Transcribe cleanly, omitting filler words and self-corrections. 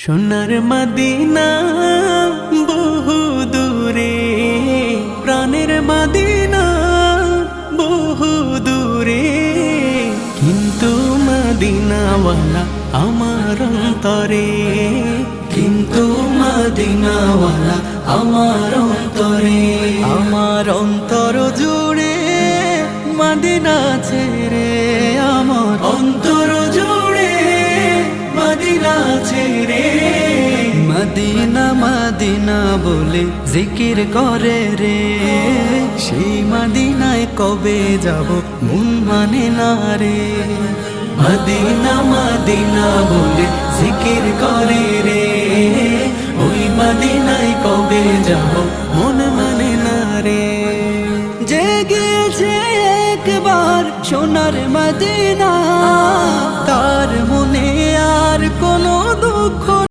সোনার মদিনা বহু দূরে, প্রাণের মদিনা বহু দূরে, কিন্তু মদিনাওয়ালা আমার অন্তরে, কিন্তু মদিনাওয়ালা আমার অন্তরে। আমার অন্তর জুড়ে মদিনা ছেড়ে, আমার অন্তর জুড়ে মদিনা ছেড়ে। মদিনা মদিনা বলে জিকির করে রে, সেই মদিনায় কবে যাব মন মানে না রে। মদিনা মদিনা বলে জিকির করে রে, ওই মদিনায় কবে যাব মন মানে না রে। জেগেছে একবার সোনার মদিনা,